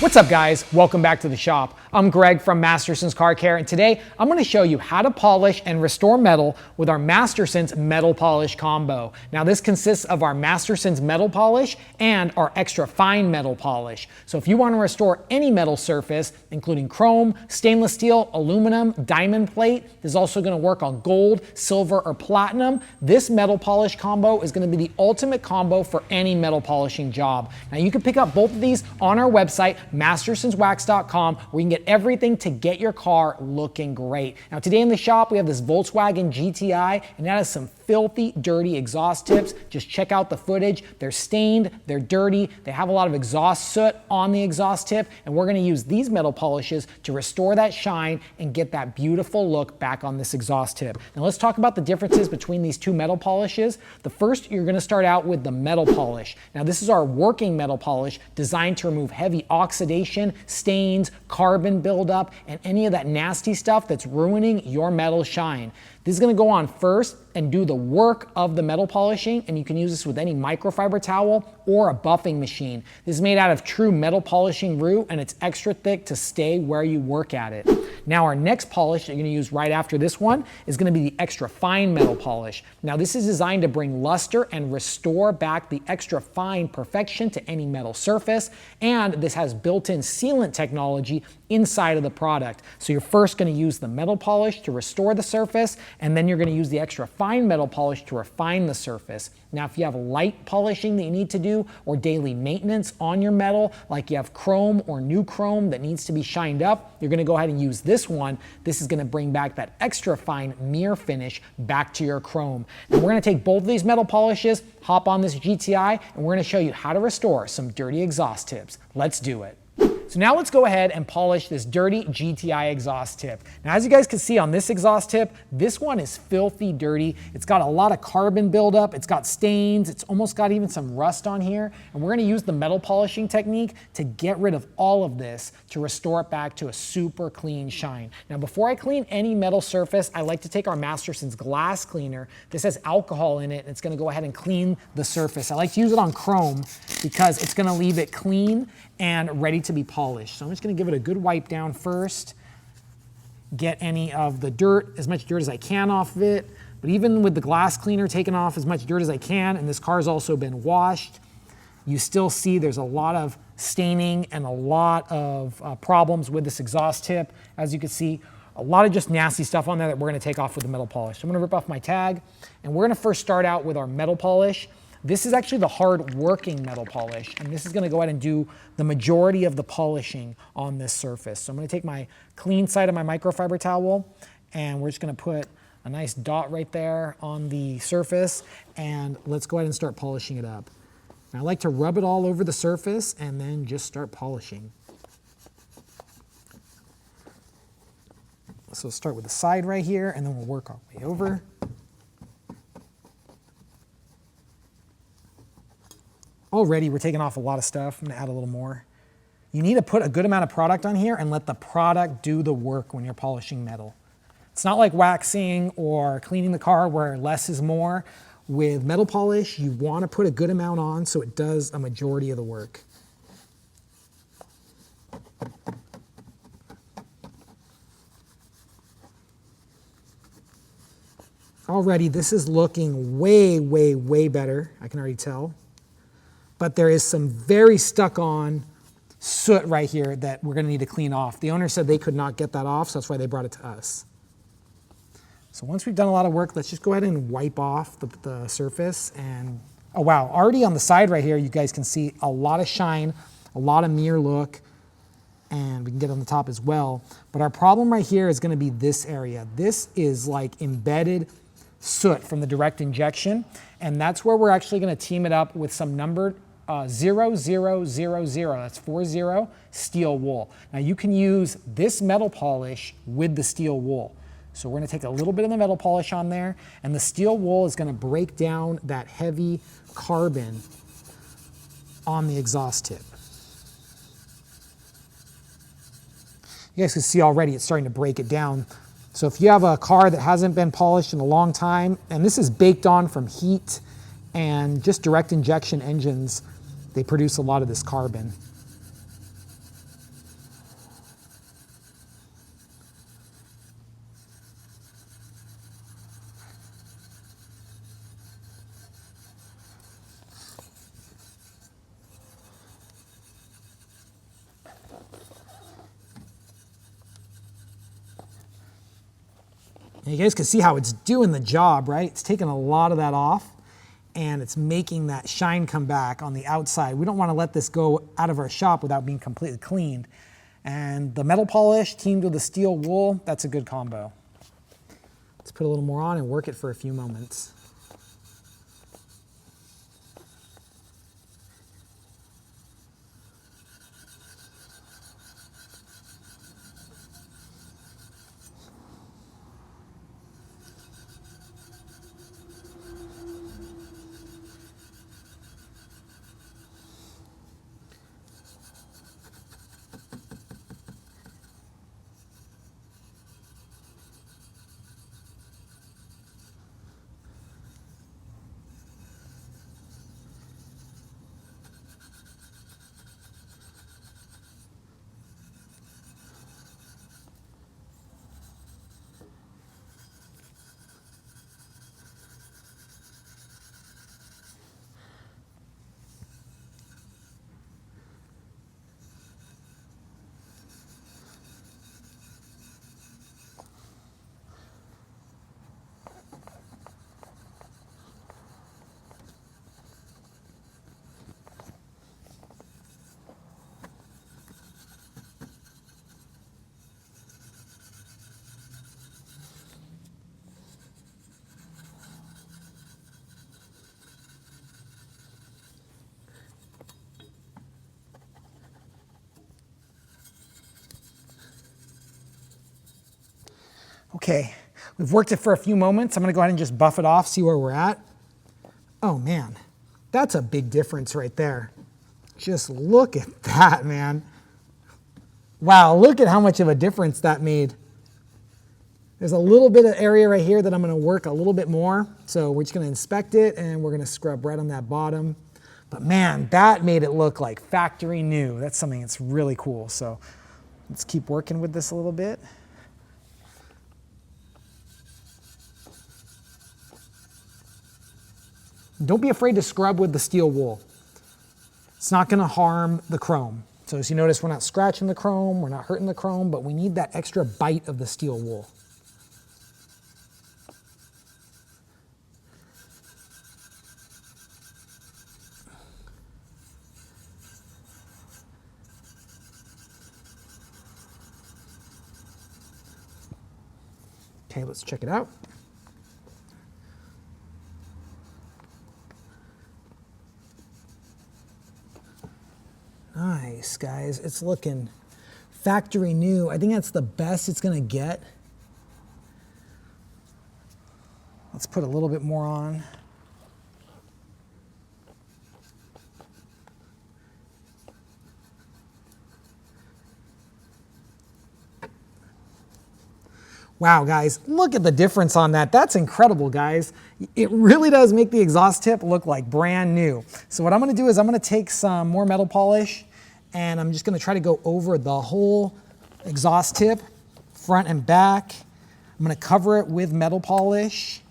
What's up, guys? Welcome back to the shop. I'm Greg from Masterson's Car Care, and today I'm going to show you how to polish and restore metal with our Masterson's Metal Polish Combo. Now, this consists of our Masterson's Metal Polish and our Extra Fine Metal Polish. So if you want to restore any metal surface, including chrome, stainless steel, aluminum, diamond plate, this is also going to work on gold, silver, or platinum. This metal polish combo is going to be the ultimate combo for any metal polishing job. Now, you can pick up both of these on our website, mastersonswax.com, where you can get everything to get your car looking great. Now, today in the shop, we have this Volkswagen GTI, and that has some filthy, dirty exhaust tips. Just check out the footage. They're stained, they're dirty, they have a lot of exhaust soot on the exhaust tip, and we're gonna use these metal polishes to restore that shine and get that beautiful look back on this exhaust tip. Now, let's talk about the differences between these two metal polishes. The first, you're gonna start out with the metal polish. Now, this is our working metal polish designed to remove heavy oxidation, stains, carbon buildup, and any of that nasty stuff that's ruining your metal shine. This is going to go on first and do the work of the metal polishing, and you can use this with any microfiber towel or a buffing machine. This is made out of true metal polishing root, and it's extra thick to stay where you work at it. Now, our next polish that you're going to use right after this one is going to be the extra fine metal polish. Now, this is designed to bring luster and restore back the extra fine perfection to any metal surface, and this has built-in sealant technology inside of the product. So you're first going to use the metal polish to restore the surface, and then you're going to use the extra fine metal polish to refine the surface. Now, if you have light polishing that you need to do or daily maintenance on your metal, like you have chrome or new chrome that needs to be shined up, you're going to go ahead and use this one. This is going to bring back that extra fine mirror finish back to your chrome. And we're going to take both of these metal polishes, hop on this GTI, and we're going to show you how to restore some dirty exhaust tips. Let's do it. So now let's go ahead and polish this dirty GTI exhaust tip. Now, as you guys can see on this exhaust tip, this one is filthy dirty. It's got a lot of carbon buildup. It's got stains. It's almost got even some rust on here. And we're going to use the metal polishing technique to get rid of all of this to restore it back to a super clean shine. Now, before I clean any metal surface, I like to take our Masterson's glass cleaner. This has alcohol in it, and it's going to go ahead and clean the surface. I like to use it on chrome because it's going to leave it clean and ready to be polished. So I'm just going to give it a good wipe down first, get any of the dirt, as much dirt as I can off of it. But even with the glass cleaner taking off as much dirt as I can, and this car's also been washed, you still see there's a lot of staining and a lot of problems with this exhaust tip. As you can see, a lot of just nasty stuff on there that we're going to take off with the metal polish. So I'm going to rip off my tag, and we're going to first start out with our metal polish. This is actually the hard working metal polish, and this is going to go ahead and do the majority of the polishing on this surface. So I'm going to take my clean side of my microfiber towel, and we're just going to put a nice dot right there on the surface, and let's go ahead and start polishing it up. And I like to rub it all over the surface and then just start polishing. So start with the side right here, and then we'll work our way over. Already, we're taking off a lot of stuff. I'm going to add a little more. You need to put a good amount of product on here and let the product do the work when you're polishing metal. It's not like waxing or cleaning the car where less is more. With metal polish, you want to put a good amount on so it does a majority of the work. Already, this is looking way, way, way better. I can already tell. But there is some very stuck on soot right here that we're going to need to clean off. The owner said they could not get that off, so that's why they brought it to us. So once we've done a lot of work, let's just go ahead and wipe off the surface. And oh wow, already on the side right here, you guys can see a lot of shine, a lot of mirror look, and we can get on the top as well. But our problem right here is going to be this area. This is like embedded soot from the direct injection, and that's where we're actually going to team it up with some numbered 0000, that's 40 steel wool. Now you can use this metal polish with the steel wool. So we're going to take a little bit of the metal polish on there, and the steel wool is going to break down that heavy carbon on the exhaust tip. You guys can see already it's starting to break it down. So if you have a car that hasn't been polished in a long time, and this is baked on from heat and just direct injection engines, they produce a lot of this carbon. And you guys can see how it's doing the job, right? It's taking a lot of that off and it's making that shine come back on the outside. We don't want to let this go out of our shop without being completely cleaned. And the metal polish teamed with the steel wool, that's a good combo. Let's put a little more on and work it for a few moments. Okay, we've worked it for a few moments. I'm gonna go ahead and just buff it off, see where we're at. Oh man, that's a big difference right there. Just look at that, man. Wow, look at how much of a difference that made. There's a little bit of area right here that I'm gonna work a little bit more. So we're just gonna inspect it and we're gonna scrub right on that bottom. But man, that made it look like factory new. That's something that's really cool. So let's keep working with this a little bit. Don't be afraid to scrub with the steel wool. It's not gonna harm the chrome. So as you notice, we're not scratching the chrome, we're not hurting the chrome, but we need that extra bite of the steel wool. Okay, let's check it out. Nice, guys. It's looking factory new. I think that's the best it's gonna get. Let's put a little bit more on. Wow, guys, look at the difference on that. That's incredible, guys. It really does make the exhaust tip look like brand new. So what I'm gonna do is I'm gonna take some more metal polish and I'm just gonna try to go over the whole exhaust tip, front and back. I'm gonna cover it with metal polish.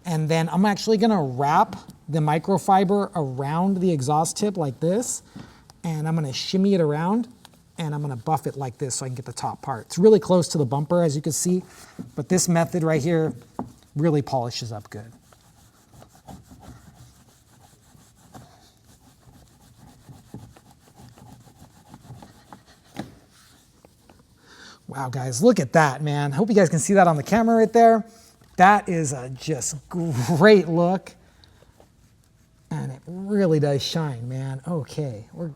And then I'm actually gonna wrap the microfiber around the exhaust tip like this. And I'm gonna shimmy it around and I'm gonna buff it like this so I can get the top part. It's really close to the bumper, as you can see, but this method right here really polishes up good. Wow, guys, look at that, man. Hope you guys can see that on the camera right there. That is a just great look. And it really does shine, man. Okay, I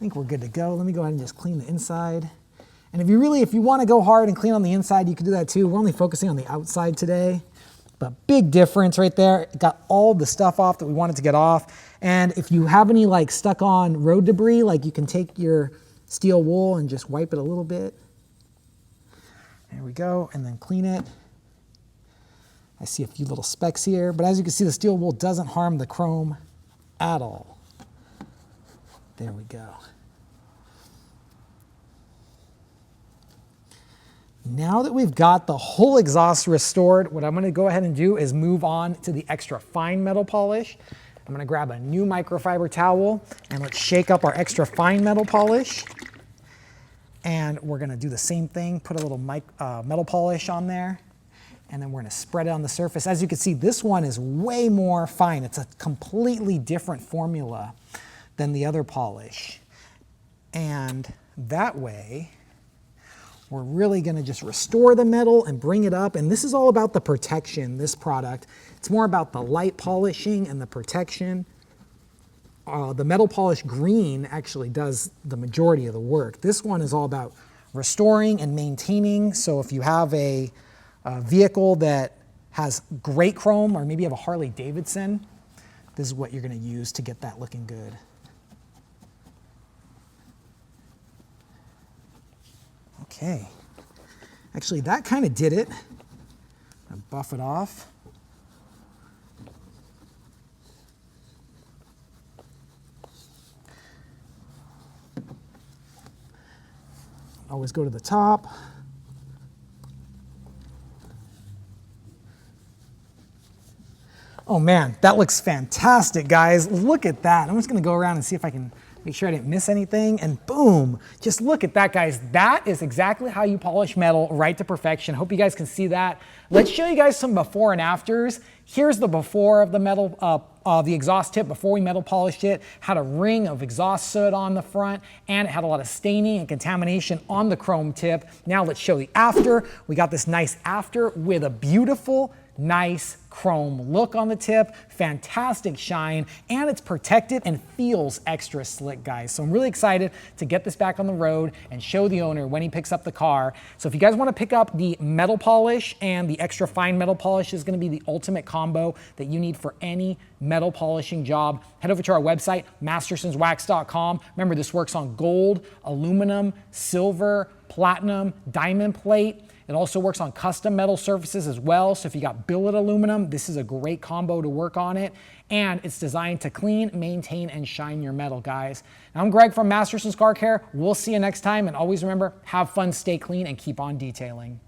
think we're good to go. Let me go ahead and just clean the inside. And if you want to go hard and clean on the inside, you can do that too. We're only focusing on the outside today. But big difference right there. It got all the stuff off that we wanted to get off. And if you have any like stuck on road debris, like you can take your steel wool and just wipe it a little bit. There we go, and then clean it. I see a few little specks here, but as you can see, the steel wool doesn't harm the chrome at all. There we go. Now that we've got the whole exhaust restored, what I'm gonna go ahead and do is move on to the extra fine metal polish. I'm gonna grab a new microfiber towel and let's shake up our extra fine metal polish And we're gonna do the same thing, put a little metal polish on there, and then we're gonna spread it on the surface. As you can see, this one is way more fine. It's a completely different formula than the other polish. And that way, we're really gonna just restore the metal and bring it up. And this is all about the protection, this product. It's more about the light polishing and the protection. The metal polish green actually does the majority of the work. This one is all about restoring and maintaining. So if you have a vehicle that has great chrome, or maybe you have a Harley Davidson, this is what you're gonna use to get that looking good. Okay, actually that kind of did it. I'll buff it off. Always go to the top. Oh man, that looks fantastic, guys. Look at that. I'm just gonna go around and see if I can make sure I didn't miss anything, and boom, just look at that, guys. That is exactly how you polish metal right to perfection. Hope you guys can see that. Let's show you guys some before and afters. Here's the before of the metal, the exhaust tip before we metal polished it. Had a ring of exhaust soot on the front, and it had a lot of staining and contamination on the chrome tip. Now let's show the after. We got this nice after with a beautiful, nice chrome look on the tip, fantastic shine, and it's protected and feels extra slick, guys. So I'm really excited to get this back on the road and show the owner when he picks up the car. So if you guys want to pick up the metal polish, and the extra fine metal polish is going to be the ultimate combo that you need for any metal polishing job, head over to our website, mastersonswax.com. Remember, this works on gold, aluminum, silver, platinum, diamond plate. It also works on custom metal surfaces as well. So if you got billet aluminum, this is a great combo to work on it. And it's designed to clean, maintain, and shine your metal, guys. Now, I'm Greg from Masterson's Car Care. We'll see you next time. And always remember, have fun, stay clean, and keep on detailing.